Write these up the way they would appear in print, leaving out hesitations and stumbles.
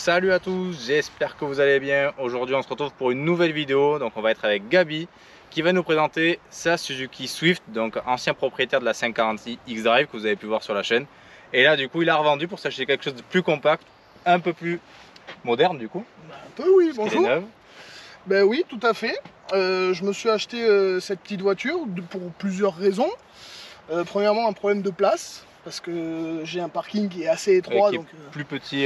Salut à tous, j'espère que vous allez bien. Aujourd'hui on se retrouve pour une nouvelle vidéo. Donc on va être avec Gabi qui va nous présenter sa Suzuki Swift, donc ancien propriétaire de la 540i X-Drive que vous avez pu voir sur la chaîne. Et là du coup il a revendu pour s'acheter quelque chose de plus compact, un peu plus moderne du coup. Un peu oui, bonjour. Ben oui, tout à fait. Je me suis acheté cette petite voiture pour plusieurs raisons. Premièrement, un problème de place, parce que j'ai un parking qui est assez étroit. Qui est donc, plus petit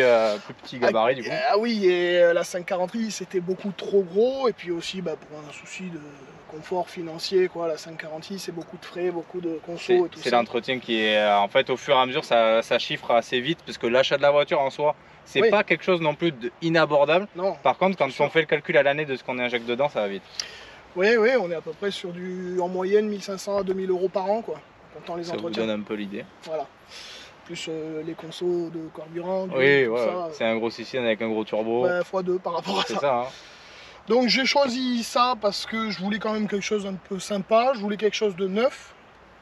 gabarit du coup. Ah oui, et la 540i c'était beaucoup trop gros, et puis aussi pour un souci de confort financier, quoi. La 540i c'est beaucoup de frais, beaucoup de conso et tout ça. C'est l'entretien qui est en fait au fur et à mesure ça chiffre assez vite, parce que l'achat de la voiture en soi c'est pas quelque chose non plus d'inabordable. Par contre quand on fait le calcul à l'année de ce qu'on injecte dedans, ça va vite. Oui, on est à peu près sur en moyenne 1500 à 2000 euros par an, quoi. Les entretiens. Ça vous donne un peu l'idée. Voilà. Plus les consos de carburant. Oui, ouais, c'est un gros cylindre avec un gros turbo. x2 par rapport à ça. C'est ça. Hein. Donc j'ai choisi ça parce que je voulais quand même quelque chose un peu sympa. Je voulais quelque chose de neuf.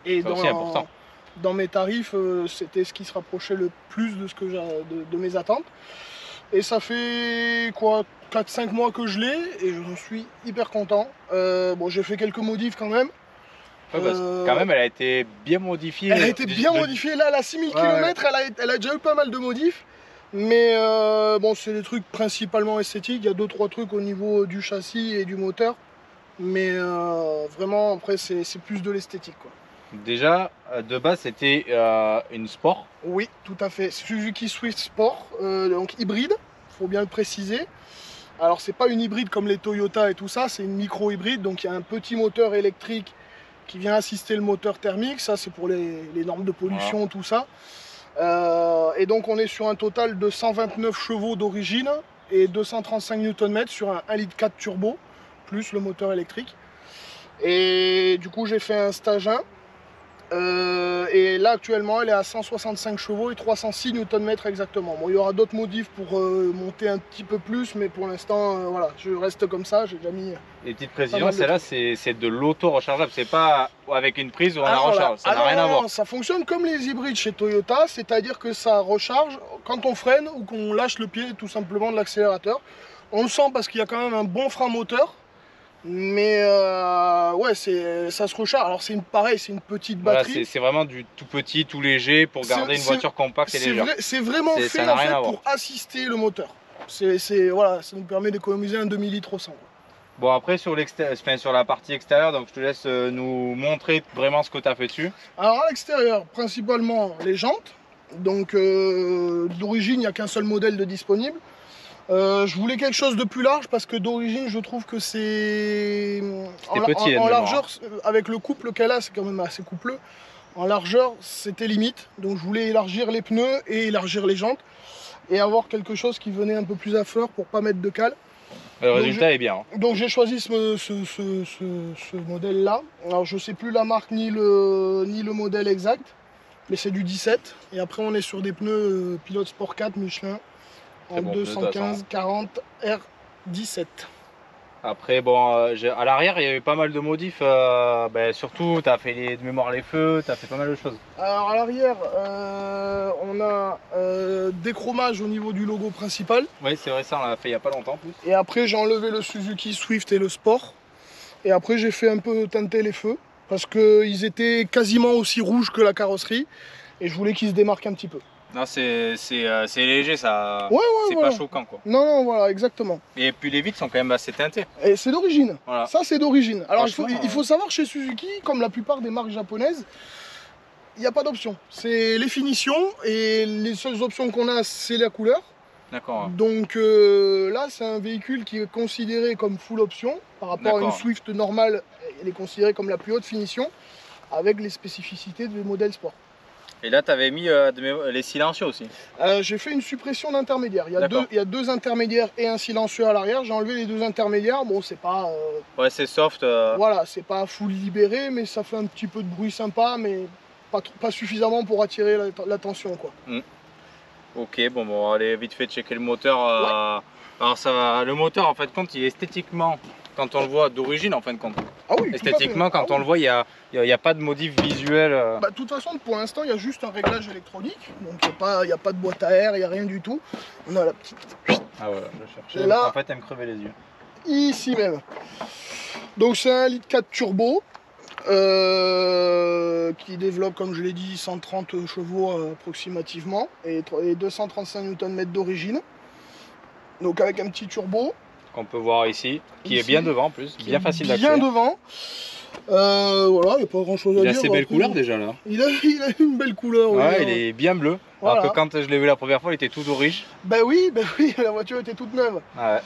Et dans mes tarifs, c'était ce qui se rapprochait le plus de ce que de mes attentes. Et ça fait quoi, 4-5 mois que je l'ai et j'en suis hyper content. Bon, j'ai fait quelques modifs quand même. Ouais, parce que quand même elle a été bien modifiée. Elle a été bien modifiée, là elle a 6000 km, elle a déjà eu pas mal de modifs. Mais bon, c'est des trucs principalement esthétiques, il y a 2-3 trucs au niveau du châssis et du moteur. Mais vraiment après c'est plus de l'esthétique, quoi. Déjà de base c'était une Sport. Oui, tout à fait, Suzuki Swift Sport, donc hybride, faut bien le préciser. Alors c'est pas une hybride comme les Toyota et tout ça, c'est une micro-hybride, donc il y a un petit moteur électrique qui vient assister le moteur thermique, ça c'est pour les normes de pollution, tout ça. Et donc on est sur un total de 129 chevaux d'origine et 235 Nm sur un 1,4 litre turbo, plus le moteur électrique. Et du coup j'ai fait un stage 1. Et là actuellement elle est à 165 chevaux et 306 Nm exactement. Bon, il y aura d'autres modifs pour monter un petit peu plus, mais pour l'instant voilà, je reste comme ça, j'ai déjà mis. Les petites précisions, celle-là c'est de l'auto rechargeable, c'est pas avec une prise où on la recharge, ça n'a rien à voir. Ça fonctionne comme les hybrides chez Toyota, c'est-à-dire que ça recharge quand on freine ou qu'on lâche le pied tout simplement de l'accélérateur. On le sent parce qu'il y a quand même un bon frein moteur. Mais ouais, ça se recharge. Alors c'est pareil, c'est une petite batterie. Voilà, c'est vraiment du tout petit, tout léger pour garder une voiture compacte et légère. C'est vraiment fait en fait pour assister le moteur. Voilà, ça nous permet d'économiser un demi-litre au 100. Bon après sur la partie extérieure, donc je te laisse nous montrer vraiment ce que tu as fait dessus. Alors à l'extérieur, principalement les jantes. Donc d'origine, il n'y a qu'un seul modèle de disponible. Je voulais quelque chose de plus large parce que d'origine je trouve que c'est en largeur, avec le couple qu'elle a, c'est quand même assez coupleux. En largeur c'était limite, donc je voulais élargir les pneus et élargir les jantes et avoir quelque chose qui venait un peu plus à fleur pour pas mettre de cale. Le résultat est bien. Donc j'ai choisi ce modèle là. Alors je sais plus la marque ni le modèle exact, mais c'est du 17 et après on est sur des pneus Pilote Sport 4 Michelin en 215-40 R17. Après bon, à l'arrière il y a eu pas mal de modifs, surtout tu as fait de mémoire les feux, tu as fait pas mal de choses. Alors à l'arrière on a déchromage au niveau du logo principal. Oui c'est vrai, ça on l'a fait il n'y a pas longtemps en plus. Et après j'ai enlevé le Suzuki Swift et le Sport. Et après j'ai fait un peu teinter les feux parce qu'ils étaient quasiment aussi rouges que la carrosserie. Et je voulais qu'ils se démarquent un petit peu. Non, c'est léger, ça. C'est pas choquant quoi. Non, voilà, exactement. Et puis les vitres sont quand même assez teintées. Et c'est d'origine. Voilà. Ça, c'est d'origine. Alors il faut savoir chez Suzuki, comme la plupart des marques japonaises, il n'y a pas d'option. C'est les finitions et les seules options qu'on a, c'est la couleur. D'accord. Donc là, c'est un véhicule qui est considéré comme full option par rapport à une Swift normale. Elle est considérée comme la plus haute finition avec les spécificités des modèles sport. Et là, tu avais mis les silencieux aussi. J'ai fait une suppression d'intermédiaires. Il y a deux intermédiaires et un silencieux à l'arrière. J'ai enlevé les deux intermédiaires. Bon, c'est pas. Ouais, c'est soft. Voilà, c'est pas full libéré, mais ça fait un petit peu de bruit sympa, mais pas suffisamment pour attirer l'attention, quoi. Ok, bon, on va aller vite fait checker le moteur. Alors, ça va. Le moteur, en fait, compte, il est esthétiquement, quand on le voit d'origine, en fin de compte, Ah oui, esthétiquement, quand on le voit, il n'y a pas de modif visuel. Bah, de toute façon, pour l'instant, il y a juste un réglage électronique. Donc, il n'y a pas de boîte à air, il n'y a rien du tout. On a la petite... Ah voilà, je cherchais. Et là, en fait, elle me crevait les yeux. Ici même. Donc, c'est un 1,4 litre turbo. Qui développe, comme je l'ai dit, 130 chevaux approximativement. Et 235 Nm d'origine. Donc, avec un petit turbo. Qu'on peut voir ici, qui est bien devant en plus, bien facile d'accès. Bien devant. Voilà, il n'y a pas grand chose à dire. Il a ses belles couleurs déjà là. Il a une belle couleur. Ouais, oui, il est bien bleu. Voilà. Alors que quand je l'ai vu la première fois, il était tout doré. Ben oui, la voiture était toute neuve. Ouais.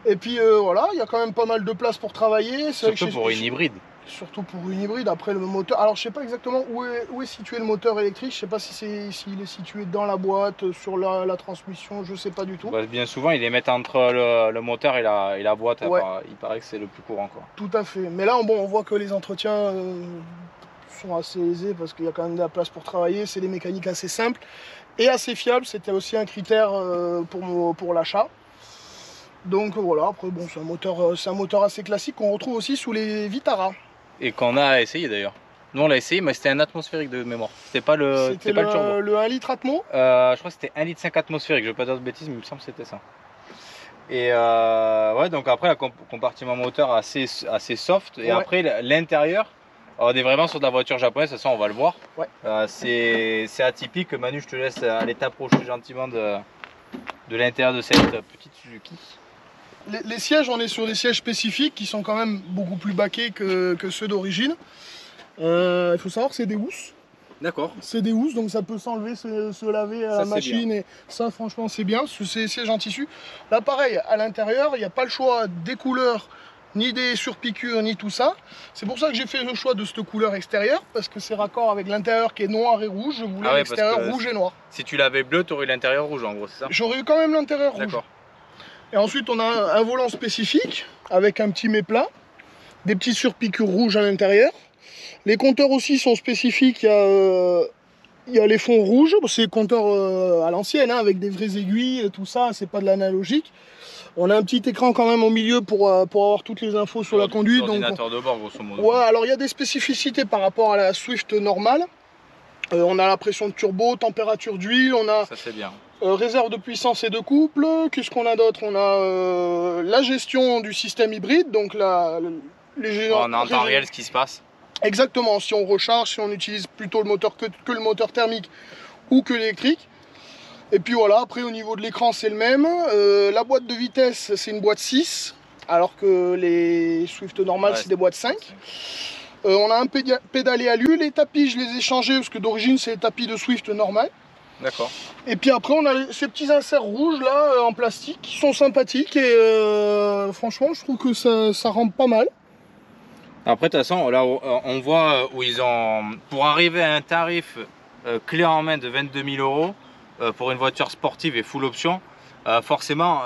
Et puis voilà, il y a quand même pas mal de place pour travailler. Surtout pour une hybride. Surtout pour une hybride. Après le moteur, alors je sais pas exactement où est situé le moteur électrique. Je sais pas s'il est situé dans la boîte, sur la transmission, je sais pas du tout. Bah, bien souvent, ils les mettent entre le moteur et la boîte. Ouais. Il paraît que c'est le plus courant quoi. Tout à fait. Mais là, bon, on voit que les entretiens sont assez aisés parce qu'il y a quand même de la place pour travailler. C'est des mécaniques assez simples et assez fiables. C'était aussi un critère pour l'achat. Donc voilà, après bon, c'est un moteur assez classique qu'on retrouve aussi sous les Vitara. Et qu'on a essayé d'ailleurs. Nous on l'a essayé, mais c'était un atmosphérique de mémoire. C'était pas le turbo. Le 1 litre Atmo. Je crois que c'était 1,5 litre atmosphérique, je vais pas dire de bêtises, mais il me semble que c'était ça. Et ouais, donc après le compartiment moteur assez soft. Et après l'intérieur, on est vraiment sur de la voiture japonaise, de toute façon on va le voir. Ouais. C'est atypique. Manu, je te laisse aller t'approcher gentiment de l'intérieur de cette petite Suzuki. Les sièges, on est sur des sièges spécifiques qui sont quand même beaucoup plus baquets que ceux d'origine. Il faut savoir que c'est des housses. D'accord. C'est des housses, donc ça peut s'enlever, se laver à la machine. Et ça, franchement, c'est bien. C'est des sièges en tissu. Là, pareil, à l'intérieur, il n'y a pas le choix des couleurs, ni des surpiqûres, ni tout ça. C'est pour ça que j'ai fait le choix de cette couleur extérieure, parce que c'est raccord avec l'intérieur qui est noir et rouge. Je voulais l'extérieur rouge et noir. Si tu l'avais bleu, tu aurais eu l'intérieur rouge, en gros, c'est ça? J'aurais eu quand même l'intérieur rouge. D'accord. Et ensuite, on a un volant spécifique avec un petit méplat, des petites surpiqûres rouges à l'intérieur. Les compteurs aussi sont spécifiques. Il y a les fonds rouges, c'est compteurs à l'ancienne, hein, avec des vraies aiguilles et tout ça, c'est pas de l'analogique. On a un petit écran quand même au milieu pour avoir toutes les infos sur la conduite. Ordinateur de bord, grosso modo. Ouais, alors il y a des spécificités par rapport à la Swift normale. On a la pression de turbo, température d'huile, on a... Ça c'est bien. Réserve de puissance et de couple. Qu'est-ce qu'on a d'autre? On a la gestion du système hybride, donc on a en temps réel ce qui se passe. Exactement, si on recharge, si on utilise plutôt le moteur que le moteur thermique ou que l'électrique. Et puis voilà, après au niveau de l'écran c'est le même. La boîte de vitesse c'est une boîte 6, alors que les Swift normales c'est des boîtes 5. On a un pédalier à l'huile. Les tapis je les ai changés parce que d'origine c'est les tapis de Swift normal. D'accord. Et puis après on a ces petits inserts rouges là en plastique qui sont sympathiques et franchement je trouve que ça rend pas mal. Après de toute façon là on voit où ils ont, pour arriver à un tarif clé en main de 22 000 € pour une voiture sportive et full option, forcément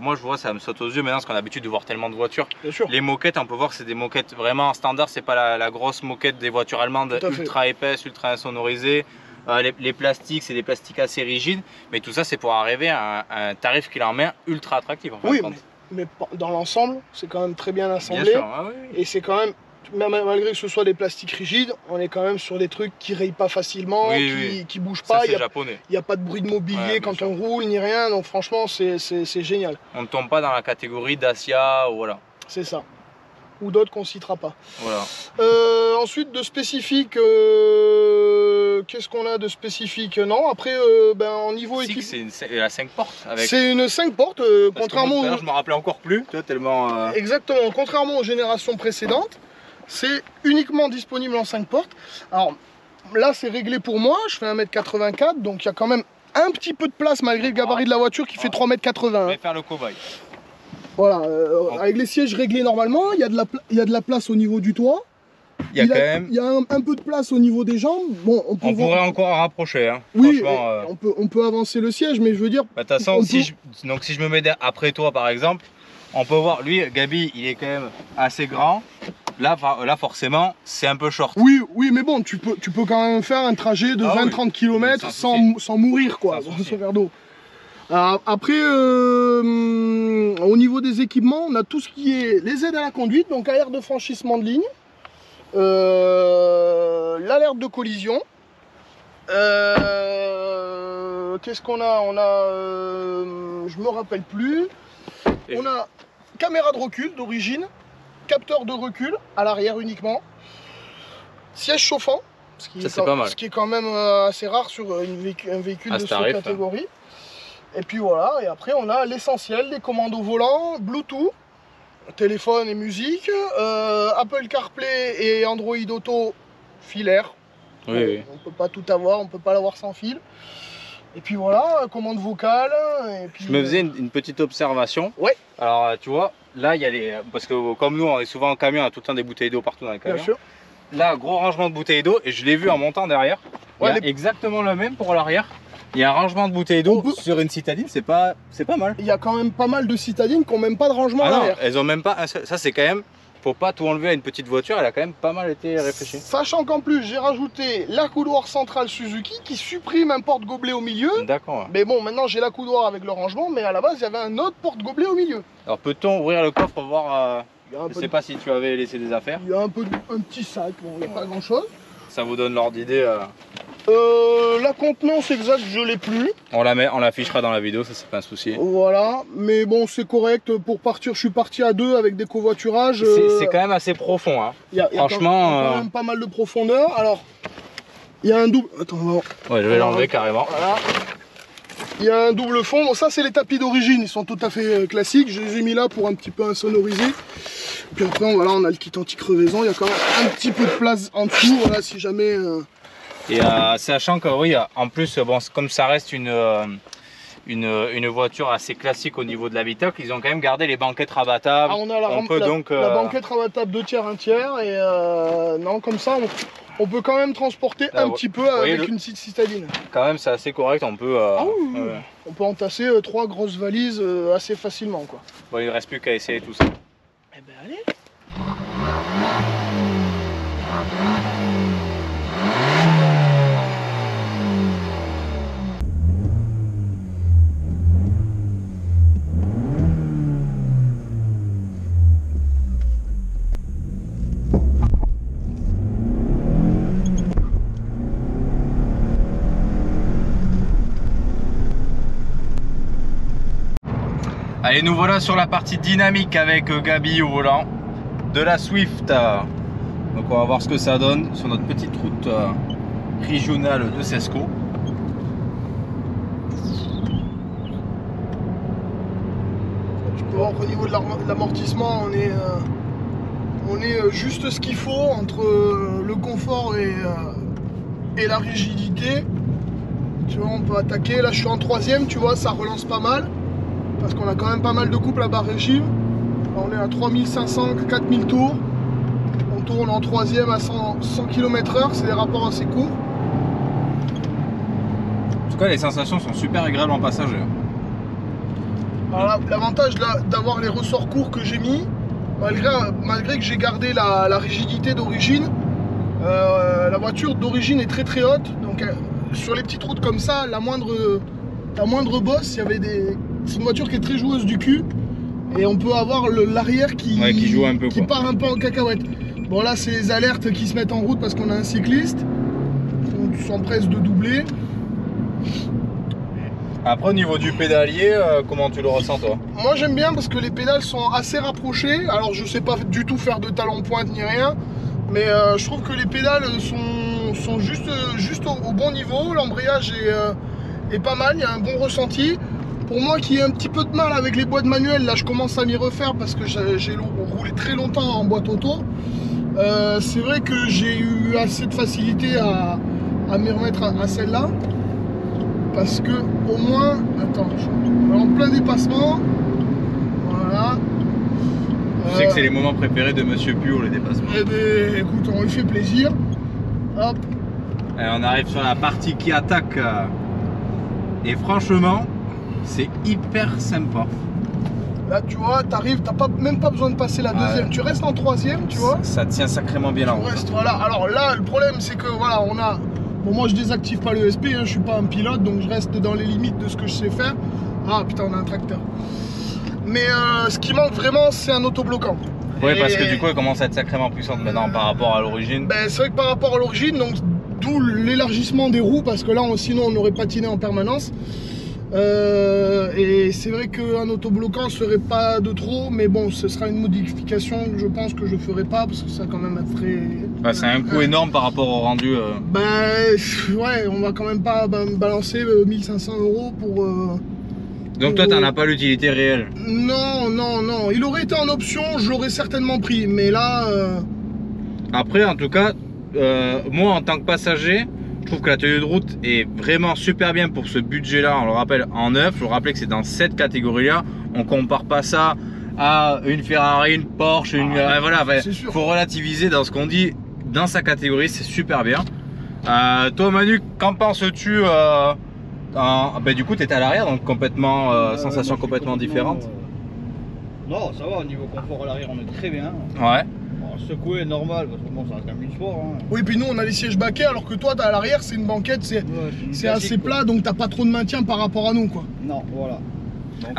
moi je vois, ça me saute aux yeux maintenant parce qu'on a l'habitude de voir tellement de voitures. Bien sûr. Les moquettes, on peut voir que c'est des moquettes vraiment standards, c'est pas la grosse moquette des voitures allemandes ultra épaisse, ultra insonorisée. Les plastiques, c'est des plastiques assez rigides, mais tout ça c'est pour arriver à un tarif clé en main ultra attractif. En fin de compte. Mais dans l'ensemble, c'est quand même très bien assemblé. Bien sûr, ah oui. Et c'est quand même, malgré que ce soit des plastiques rigides, on est quand même sur des trucs qui rayent pas facilement, qui bougent pas. C'est japonais. Il n'y a pas de bruit de mobilier quand on roule, ni rien. Donc franchement, c'est génial. On ne tombe pas dans la catégorie Dacia, ou voilà. C'est ça. Ou d'autres qu'on ne citera pas. Voilà. Ensuite, de spécifique, qu'est-ce qu'on a de spécifique? Non, après, en niveau équipement. C'est la 5 portes. C'est une 5 portes, contrairement. Je me rappelais encore plus, tu vois, tellement. Exactement, contrairement aux générations précédentes, c'est uniquement disponible en 5 portes. Alors là, c'est réglé pour moi, je fais 1,84 m, donc il y a quand même un petit peu de place malgré le gabarit de la voiture qui fait 3,80 m. Je vais faire le cobaye. Voilà, avec les sièges réglés normalement, il y a de la place au niveau du toit. Il y a un peu de place au niveau des jambes. Bon, on pourrait encore en rapprocher. Hein. Oui, on peut avancer le siège, mais je veux dire... De toute façon, si je me mets après toi par exemple, on peut voir, lui, Gabi, il est quand même assez grand. Là forcément, c'est un peu short. Oui, mais bon, tu peux quand même faire un trajet de 20-30 km sans mourir, quoi, dans ce verre d'eau. Alors, après, au niveau des équipements, on a tout ce qui est les aides à la conduite, donc alerte de franchissement de ligne, l'alerte de collision. Qu'est-ce qu'on a? On a, je me rappelle plus. On a caméra de recul d'origine, capteur de recul à l'arrière uniquement, siège chauffant, ce qui est quand même assez rare sur un véhicule de cette catégorie. Et puis voilà, et après on a l'essentiel, les commandes au volant, Bluetooth, téléphone et musique, Apple CarPlay et Android Auto filaire. Oui. On peut pas tout avoir, on peut pas l'avoir sans fil. Et puis voilà, commande vocale. Et puis, je me faisais une petite observation. Ouais. Alors tu vois, là il y a les... Parce que comme nous on est souvent en camion, on a tout le temps des bouteilles d'eau partout dans les camions. Bien sûr. Là, gros rangement de bouteilles d'eau, et je l'ai vu en montant derrière. Ouais, il y a exactement le même pour l'arrière. Il y a un rangement de bouteilles d'eau sur une citadine, c'est pas mal. Il y a quand même pas mal de citadines qui n'ont même pas de rangement à l'arrière. Elles ont même pas un seul. Ça c'est quand même, faut pas tout enlever à une petite voiture, elle a quand même pas mal été réfléchie. Sachant qu'en plus j'ai rajouté la couloir centrale Suzuki qui supprime un porte-gobelet au milieu. D'accord. Mais bon, maintenant j'ai la couloir avec le rangement, mais à la base il y avait un autre porte-gobelet au milieu. Alors peut-on ouvrir le coffre pour voir je sais pas si tu avais laissé des affaires. Il y a un petit sac, bon, il n'y a pas grand chose. Ça vous donne l'ordre d'idée. La contenance exacte, je l'ai plus. On l'affichera dans la vidéo, ça c'est pas un souci. Voilà, mais bon, c'est correct pour partir. Je suis parti à 2 avec des covoiturages. C'est quand même assez profond, hein. Franchement, il y a quand même pas mal de profondeur. Alors, il y a un double. Attends, on va voir. Ouais, je vais l'enlever carrément. Voilà. Il y a un double fond. Bon, ça, c'est les tapis d'origine. Ils sont tout à fait classiques. Je les ai mis là pour un petit peu insonoriser. Puis après, voilà, on a le kit anti-crevaison. Il y a quand même un petit peu de place en dessous. Voilà, si jamais. Et sachant que oui, en plus, bon, comme ça reste une voiture assez classique au niveau de l'habitacle, ils ont quand même gardé les banquettes rabattables. On a la banquette rabattable 2 tiers, 1 tiers. Et non, comme ça, on peut quand même transporter un petit peu avec une petite citadine. Quand même, c'est assez correct. On peut, on peut entasser 3 grosses valises assez facilement, quoi. Bon, il ne reste plus qu'à essayer tout ça. Eh ben allez. Allez, nous voilà sur la partie dynamique avec Gabi au volant de la Swift. Donc on va voir ce que ça donne sur notre petite route régionale de Sesco. Tu peux voir qu'au niveau de l'amortissement, on est juste ce qu'il faut entre le confort et la rigidité. Tu vois, on peut attaquer. Là, je suis en 3ème, tu vois, ça relance pas mal. Parce qu'on a quand même pas mal de couples à bas régime. On est à 3500-4000 tours. On tourne en 3ème à 100 km/h, c'est des rapports assez courts. En tout cas, les sensations sont super agréables en passager. Alors l'avantage d'avoir les ressorts courts que j'ai mis, malgré que j'ai gardé la rigidité d'origine, la voiture d'origine est très haute. Donc sur les petites routes comme ça, la moindre bosse, c'est une voiture qui est très joueuse du cul. Et on peut avoir l'arrière qui joue un peu, qui part un peu en cacahuète. Bon là c'est les alertes qui se mettent en route parce qu'on a un cycliste. On s'empresse de doubler. Après au niveau du pédalier, comment tu le ressens toi? Moi j'aime bien parce que les pédales sont assez rapprochées. Alors je sais pas du tout faire de talons pointe ni rien. Mais je trouve que les pédales sont juste au bon niveau. L'embrayage est pas mal, il y a un bon ressenti. Pour moi qui ai un petit peu de mal avec les boîtes manuelles, là je commence à m'y refaire parce que j'ai roulé très longtemps en boîte auto. C'est vrai que j'ai eu assez de facilité à m'y remettre à celle-là. Parce que au moins, attends, je suis en plein dépassement. Voilà. Je sais que c'est les moments préférés de Monsieur Pio, les dépassements. Eh ben écoute, on lui fait plaisir. Hop. Et on arrive sur la partie qui attaque. Et franchement, c'est hyper sympa. Là tu vois, t'arrives, t'as même pas besoin de passer la deuxième, tu restes en 3ème, tu vois. Ça tient sacrément bien la route. Voilà. Alors là, le problème c'est que voilà, on a Bon, moi je désactive pas le ESP, hein, je suis pas un pilote, donc je reste dans les limites de ce que je sais faire. Ah putain, on a un tracteur. Mais ce qui manque vraiment, c'est un autobloquant. Oui, parce que du coup, elle commence à être sacrément puissante maintenant par rapport à l'origine. Ben, c'est vrai que par rapport à l'origine, donc d'où l'élargissement des roues, parce que là, sinon, on aurait patiné en permanence. Et c'est vrai qu'un autobloquant serait pas de trop, mais bon, ce sera une modification que je pense que je ferai pas, parce que ça quand même très... Bah, c'est un coût énorme par rapport au rendu. Ben, ouais, on va quand même pas balancer 1500 € pour... Donc toi, t'en as pas l'utilité réelle? Non, non, non. Il aurait été en option, je l'aurais certainement pris, mais là... Après, en tout cas, moi, en tant que passager, je trouve que la tenue de route est vraiment super bien pour ce budget-là. On le rappelle, en neuf. Je vous rappelle que c'est dans cette catégorie-là. On compare pas ça à une Ferrari, une Porsche, une... voilà, il faut relativiser dans ce qu'on dit. Dans sa catégorie, c'est super bien. Toi, Manu, qu'en penses-tu bah, du coup, tu étais à l'arrière, donc complètement sensation complètement différente. Non, ça va, au niveau confort à l'arrière, on est très bien. Ouais. Bon, secouer normal, parce que bon, ça reste quand même du sport. Hein. Oui, puis nous, on a les sièges baquets, alors que toi, à l'arrière, c'est une banquette, c'est assez plat, donc t'as pas trop de maintien par rapport à nous, quoi. Non, voilà. Donc,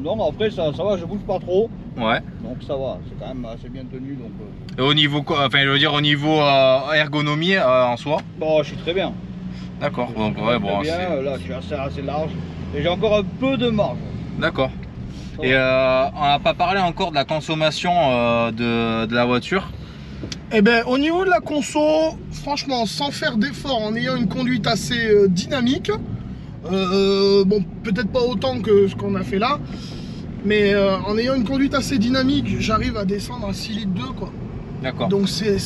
non, mais après, ça va, je bouge pas trop. Ouais. Donc ça va, c'est quand même assez bien tenu. Donc, Et au niveau, enfin, je veux dire, au niveau ergonomie en soi. Bon, je suis très bien. D'accord, donc ouais, bon. Bien, là, je suis assez large et j'ai encore un peu de marge. D'accord. Et on n'a pas parlé encore de la consommation de la voiture. Eh ben, au niveau de la conso, franchement, sans faire d'effort, en ayant une conduite assez dynamique, bon, peut-être pas autant que ce qu'on a fait là, mais en ayant une conduite assez dynamique, j'arrive à descendre à 6 litres 2, quoi. D'accord. Donc c'est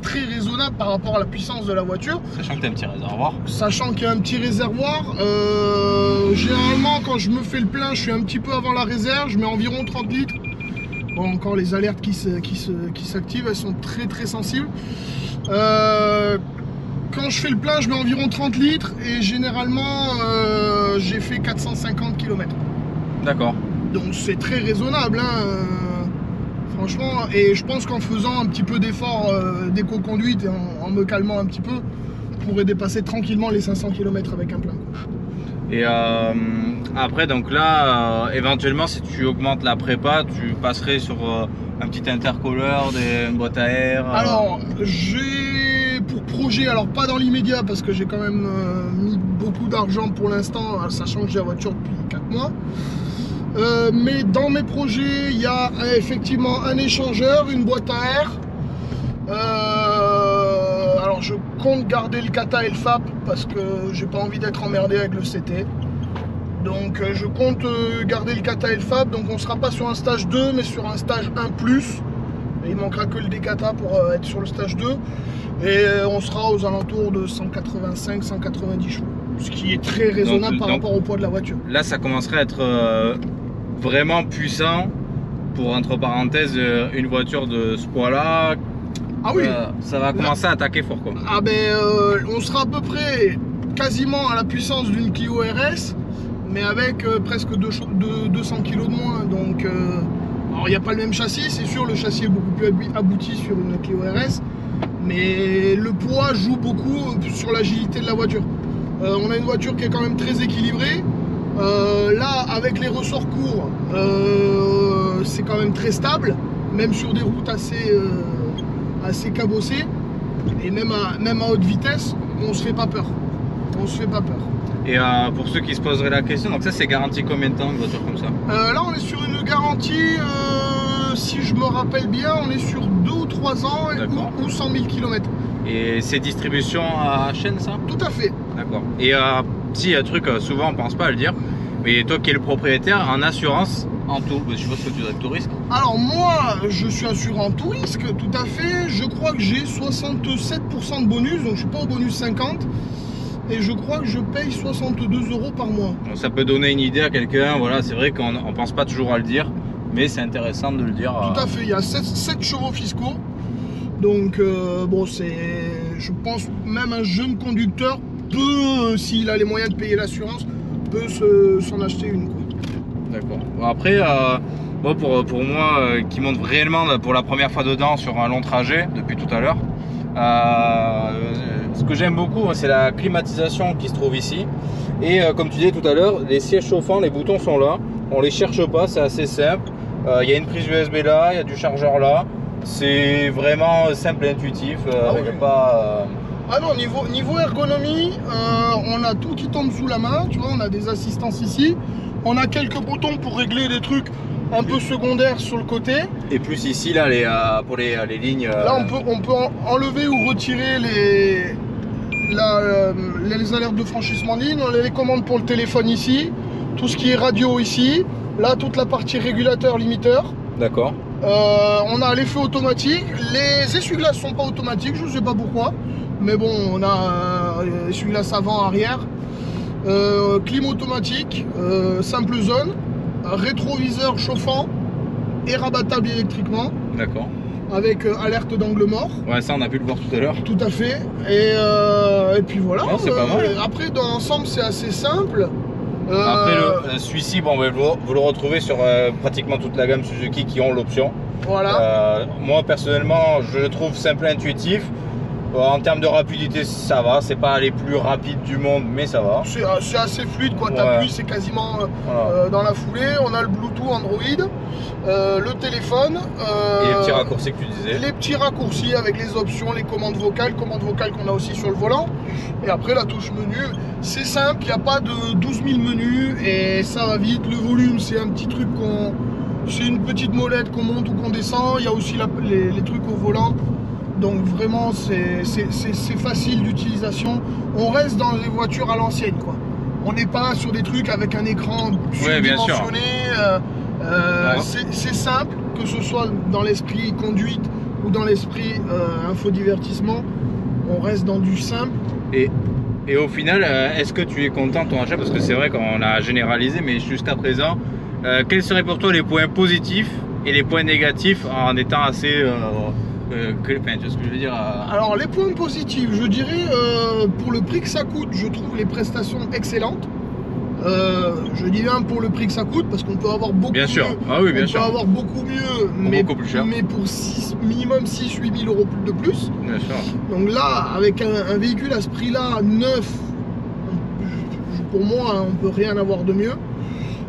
très raisonnable par rapport à la puissance de la voiture. Sachant que tu as un petit réservoir. Sachant qu'il y a un petit réservoir. Généralement, quand je me fais le plein, je suis un petit peu avant la réserve. Je mets environ 30 litres. Bon, encore les alertes qui s'activent, elles sont très sensibles. Quand je fais le plein, je mets environ 30 litres. Et généralement, j'ai fait 450 km. D'accord. Donc c'est très raisonnable, hein. Franchement, et je pense qu'en faisant un petit peu d'effort d'éco-conduite et en me calmant un petit peu, je pourrais dépasser tranquillement les 500 km avec un plein. Et après, donc là, éventuellement, si tu augmentes la prépa, tu passerais sur un petit intercooleur, une boîte à air. Alors, j'ai pour projet, alors pas dans l'immédiat parce que j'ai quand même mis beaucoup d'argent pour l'instant, sachant que j'ai la voiture depuis 4 mois. Mais dans mes projets, il y a effectivement un échangeur, une boîte à air. Alors je compte garder le Kata et le FAP parce que j'ai pas envie d'être emmerdé avec le CT. Donc je compte garder le Kata et le FAP. Donc on sera pas sur un stage 2 mais sur un stage 1+. Et il manquera que le Dekata pour être sur le stage 2. Et on sera aux alentours de 185-190 chevaux. Ce qui est très raisonnable par rapport au poids de la voiture. Là ça commencerait à être vraiment puissant pour, entre parenthèses, une voiture de ce poids-là. Ah oui. Ça va commencer à attaquer fort, quoi. Ah ben on sera à peu près quasiment à la puissance d'une Clio RS, mais avec presque 200 kg de moins. Donc alors il n'y a pas le même châssis, c'est sûr, le châssis est beaucoup plus abouti sur une Clio RS, mais le poids joue beaucoup sur l'agilité de la voiture. On a une voiture qui est quand même très équilibrée. Là, avec les ressorts courts, c'est quand même très stable, même sur des routes assez cabossées, et même à haute vitesse, on se fait pas peur. On se fait pas peur. Et pour ceux qui se poseraient la question, donc ça c'est garanti combien de temps une voiture comme ça? Là, on est sur une garantie, si je me rappelle bien, on est sur 2 ou 3 ans ou 100 000 km. Et c'est distribution à chaîne, ça? Tout à fait. D'accord. Et si, un truc, souvent on pense pas à le dire, mais toi qui es le propriétaire, en assurance, en tout, je suppose que tu dois être tout risque. Alors moi, je suis assuré en tout risque, tout à fait. Je crois que j'ai 67% de bonus, donc je suis pas au bonus 50. Et je crois que je paye 62 € par mois. Donc, ça peut donner une idée à quelqu'un, voilà, c'est vrai qu'on pense pas toujours à le dire, mais c'est intéressant de le dire. Tout à fait, il y a 7 chevaux fiscaux. Donc bon, je pense même un jeune conducteur peut, s'il a les moyens de payer l'assurance, peut s'en acheter une. D'accord. Bon, après, bon, pour moi qui monte réellement pour la première fois dedans sur un long trajet depuis tout à l'heure, ce que j'aime beaucoup, c'est la climatisation qui se trouve ici. Et comme tu disais tout à l'heure, les sièges chauffants, les boutons sont là. On les cherche pas, c'est assez simple. Il y a une prise USB là, il y a du chargeur là. C'est vraiment simple et intuitif. Oui. Pas, Ah non, niveau ergonomie, on a tout qui tombe sous la main. Tu vois, on a des assistances ici. On a quelques boutons pour régler des trucs un peu secondaires sur le côté. Et plus ici, là, pour les lignes. Là, on peut enlever ou retirer les alertes de franchissement de ligne. On a les commandes pour le téléphone ici. Tout ce qui est radio ici. Là, toute la partie régulateur, limiteur. D'accord. On a les feux automatiques. Les essuie-glaces sont pas automatiques, je sais pas pourquoi. Mais bon, on a essuie-glace avant, arrière. Clim automatique, simple zone. Rétroviseur chauffant et rabattable électriquement. D'accord. Avec alerte d'angle mort. Ouais, ça on a pu le voir tout à l'heure. Tout à fait. Et puis voilà. C'est pas mal. Après, dans l'ensemble, c'est assez simple. Après, celui-ci, bon, vous le retrouvez sur pratiquement toute la gamme Suzuki qui ont l'option. Voilà. Moi, personnellement, je le trouve simple et intuitif. En termes de rapidité, ça va. C'est pas les plus rapides du monde, mais ça va. C'est assez fluide, quoi. T'appuies, c'est quasiment dans la foulée. On a le Bluetooth Android, le téléphone. Et les petits raccourcis que tu disais. Les petits raccourcis avec les options, les commandes vocales qu'on a aussi sur le volant. Et après, la touche menu, c'est simple. Il n'y a pas de 12 000 menus et ça va vite. Le volume, c'est un petit truc c'est une petite molette qu'on monte ou qu'on descend. Il y a aussi les trucs au volant. Donc vraiment c'est facile d'utilisation. On reste dans les voitures à l'ancienne, quoi. On n'est pas sur des trucs avec un écran surdimensionné. C'est simple, que ce soit dans l'esprit conduite ou dans l'esprit infodivertissement. On reste dans du simple. Et au final, est-ce que tu es content de ton achat? Parce que c'est vrai qu'on a généralisé, mais jusqu'à présent, quels seraient pour toi les points positifs et les points négatifs en étant assez... tu vois ce que je veux dire Alors les points positifs, je dirais pour le prix que ça coûte, je trouve les prestations excellentes. Je dis bien pour le prix que ça coûte parce qu'on peut avoir beaucoup bien sûr. mieux. Ah oui, bien sûr. On peut avoir beaucoup mieux, beaucoup plus cher. Mais pour minimum 6-8 000 euros de plus. Bien sûr. Donc là, avec un véhicule à ce prix-là, neuf, pour moi, on peut rien avoir de mieux.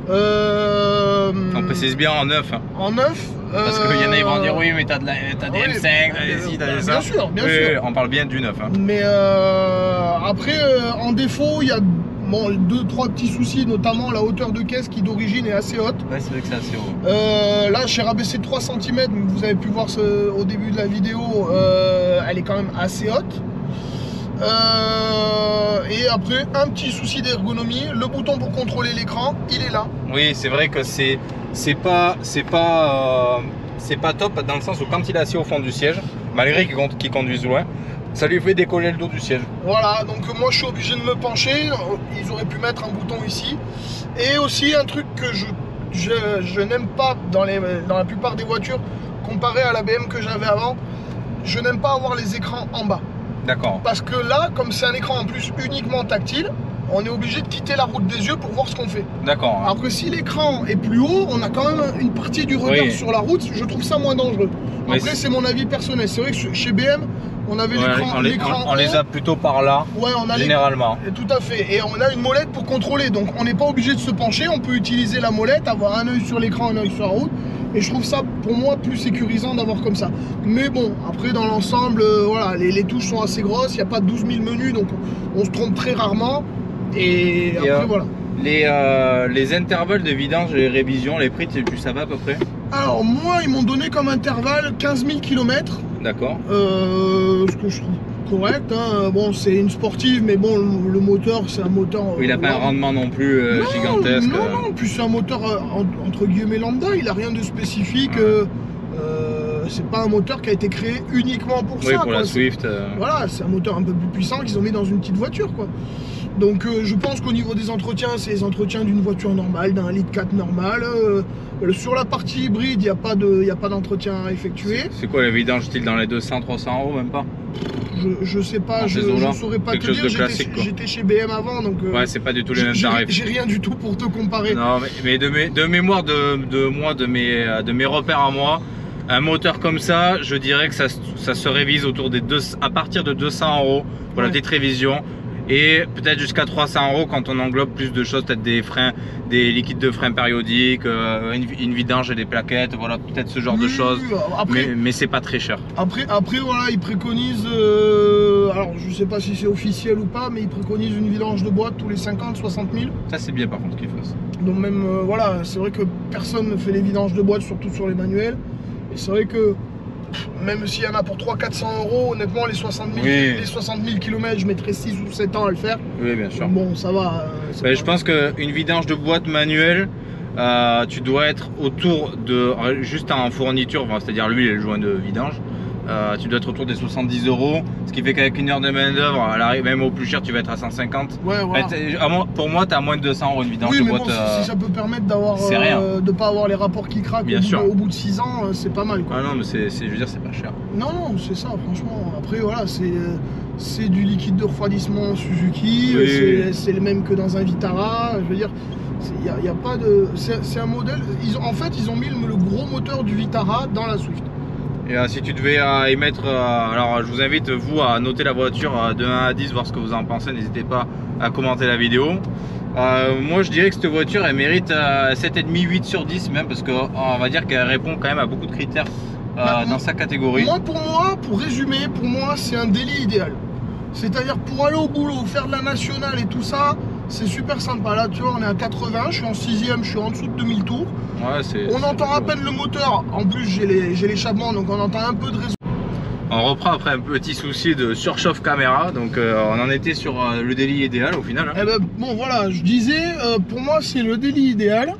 On précise bien en neuf. En neuf. Parce qu'il y en a qui vont dire oui, mais t'as des M5, t'as des ci, t'as des ça. Bien sûr. On parle bien du neuf. Mais après, en défaut, il y a 2-3 petits soucis, notamment la hauteur de caisse qui d'origine est assez haute. Ouais, c'est vrai que c'est assez haut. Là, j'ai rabaissé de 3 cm, vous avez pu voir au début de la vidéo, elle est quand même assez haute. Et après, un petit souci d'ergonomie, le bouton pour contrôler l'écran, il est là. Oui, c'est vrai que c'est pas top dans le sens où quand il est assis au fond du siège, malgré qu'il conduise loin, ça lui fait décoller le dos du siège. Voilà, donc moi je suis obligé de me pencher. Ils auraient pu mettre un bouton ici. Et aussi un truc que je n'aime pas dans la plupart des voitures, comparé à la BM que j'avais avant, je n'aime pas avoir les écrans en bas. D'accord. Parce que là, comme c'est un écran en plus uniquement tactile, on est obligé de quitter la route des yeux pour voir ce qu'on fait. D'accord. Alors que si l'écran est plus haut, on a quand même une partie du regard sur la route, je trouve ça moins dangereux. Après, c'est mon avis personnel. C'est vrai que chez BM, on avait l'écran. On les a plutôt par là, généralement. Tout à fait. Et on a une molette pour contrôler. Donc on n'est pas obligé de se pencher, on peut utiliser la molette, avoir un œil sur l'écran, un œil sur la route. Et je trouve ça, pour moi, plus sécurisant d'avoir comme ça. Mais bon, après, dans l'ensemble, voilà, les touches sont assez grosses. Il n'y a pas 12 000 menus, donc on se trompe très rarement. Et après, voilà. Les intervalles de vidange et les révisions, les prix, tu savais à peu près? Alors, moi, ils m'ont donné comme intervalle 15 000 km. D'accord. Ce que je trouve correct. Hein. Bon, c'est une sportive, mais bon, le moteur, c'est un moteur. Il n'a pas un rendement non plus gigantesque. Non, puis c'est un moteur entre guillemets lambda, il n'a rien de spécifique. C'est pas un moteur qui a été créé uniquement pour ça. Oui, pour la Swift. Voilà, c'est un moteur un peu plus puissant qu'ils ont mis dans une petite voiture, quoi. Donc je pense qu'au niveau des entretiens, c'est les entretiens d'une voiture normale, d'un litre 4 normal. Sur la partie hybride, il n'y a pas d'entretien à effectuer. C'est quoi la vidange style dans les 200-300 euros, même pas? Je sais pas, je saurais pas te dire. J'étais chez BM avant, donc ouais, c'est pas du tout les mêmes tarifs. J'ai rien du tout pour te comparer. Non, mais de mémoire de mes repères à moi, Un moteur comme ça, je dirais que ça se révise autour des à partir de 200 € pour la petite révision. Et peut-être jusqu'à 300 € quand on englobe plus de choses, peut-être des freins, des liquides de freins périodiques, une vidange et des plaquettes, voilà, peut-être ce genre de choses. Après, mais c'est pas très cher. Après voilà, ils préconisent, alors je sais pas si c'est officiel ou pas, mais ils préconisent une vidange de boîte tous les 50-60 000. Ça c'est bien par contre qu'ils fassent. Donc même, voilà, c'est vrai que personne ne fait les vidanges de boîte, surtout sur les manuels. Et c'est vrai que même s'il y en a pour 300-400 €, honnêtement, les 60 000 km, je mettrais 6 ou 7 ans à le faire. Oui, bien sûr. Bon, ça va. Je pense qu'une vidange de boîte manuelle, tu dois être autour de, juste en fourniture, c'est-à-dire l'huile et le joint de vidange, tu dois être autour des 70 €, ce qui fait qu'avec une heure de main d'œuvre, même au plus cher, tu vas être à 150. Ouais, voilà. Pour moi, tu as moins de 200 € une vidange de boîte. Bon, si ça peut permettre d'avoir, de pas avoir les rapports qui craquent au bout de 6 ans, c'est pas mal, quoi. Ah non, mais je veux dire, c'est pas cher. Non, c'est ça, franchement. Après, voilà, c'est du liquide de refroidissement Suzuki, c'est le même que dans un Vitara. Je veux dire, il n'y a pas de. C'est un modèle. En fait, ils ont mis le gros moteur du Vitara dans la Swift. Et si tu devais y mettre, alors je vous invite vous à noter la voiture de 1 à 10, voir ce que vous en pensez, n'hésitez pas à commenter la vidéo. Moi je dirais que cette voiture elle mérite 7,5, 8 sur 10 même, parce qu'on va dire qu'elle répond quand même à beaucoup de critères dans sa catégorie. Pour résumer, pour moi c'est un délit idéal. C'est-à-dire pour aller au boulot, faire de la nationale et tout ça, c'est super sympa. Là tu vois, on est à 80, je suis en 6ème, je suis en dessous de 2000 tours. Ouais, on entend à peine le moteur, en plus j'ai l'échappement, donc on entend un peu de résonance. On reprend après un petit souci de surchauffe caméra, donc on en était sur le délit idéal au final. Hein. Eh ben, bon voilà, je disais, pour moi c'est le délit idéal,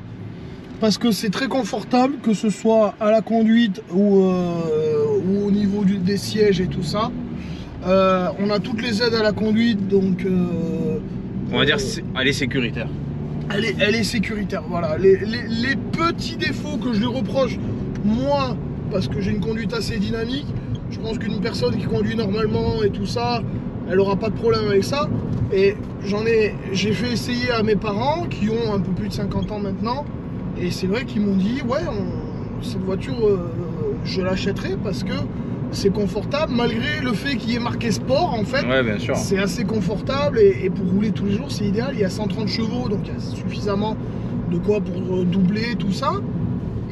parce que c'est très confortable, que ce soit à la conduite ou au niveau des sièges et tout ça. On a toutes les aides à la conduite, donc on va dire elle est sécuritaire. Elle est sécuritaire, voilà. Les petits défauts que je lui reproche, moi, parce que j'ai une conduite assez dynamique, je pense qu'une personne qui conduit normalement et tout ça, elle aura pas de problème avec ça. Et j'ai fait essayer à mes parents qui ont un peu plus de 50 ans maintenant, et c'est vrai qu'ils m'ont dit, ouais, cette voiture, je l'achèterai parce que c'est confortable, malgré le fait qu'il y ait marqué sport, en fait. Ouais, bien sûr. C'est assez confortable et pour rouler tous les jours, c'est idéal. Il y a 130 chevaux, donc il y a suffisamment de quoi pour doubler tout ça.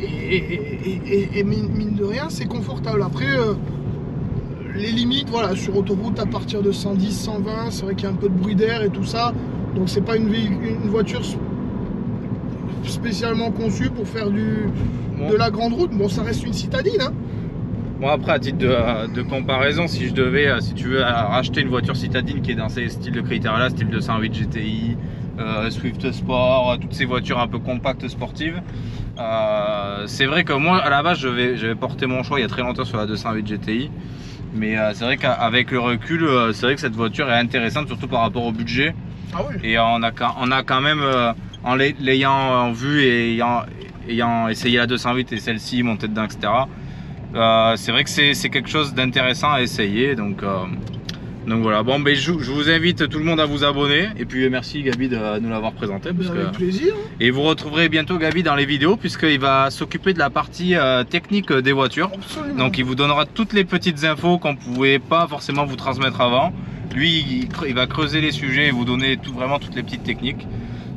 Et mine de rien, c'est confortable. Après, les limites, voilà, sur autoroute à partir de 110, 120, c'est vrai qu'il y a un peu de bruit d'air et tout ça. Donc c'est pas une voiture spécialement conçue pour faire de la grande route. Bon, ça reste une citadine, hein. Moi après, à titre de comparaison, si tu veux racheter une voiture citadine qui est dans ces styles de critères là, style 208 GTI, Swift Sport, toutes ces voitures un peu compactes sportives, c'est vrai que moi à la base j'avais porté mon choix il y a très longtemps sur la 208 GTI, mais c'est vrai qu'avec le recul, c'est vrai que cette voiture est intéressante, surtout par rapport au budget. Ah oui. Et on a quand même, en l'ayant en vue et ayant essayé la 208 et celle-ci, montée dedans, etc., c'est vrai que c'est quelque chose d'intéressant à essayer, donc voilà. Bon, ben, je vous invite tout le monde à vous abonner, et puis merci Gabi de nous l'avoir présenté. Avec plaisir. Et vous retrouverez bientôt Gabi dans les vidéos, puisqu'il va s'occuper de la partie technique des voitures. Absolument. Donc il vous donnera toutes les petites infos qu'on ne pouvait pas forcément vous transmettre avant. Lui il va creuser les sujets et vous donner vraiment toutes les petites techniques.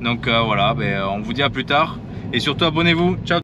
Donc voilà, ben, on vous dit à plus tard, et surtout abonnez-vous. Ciao.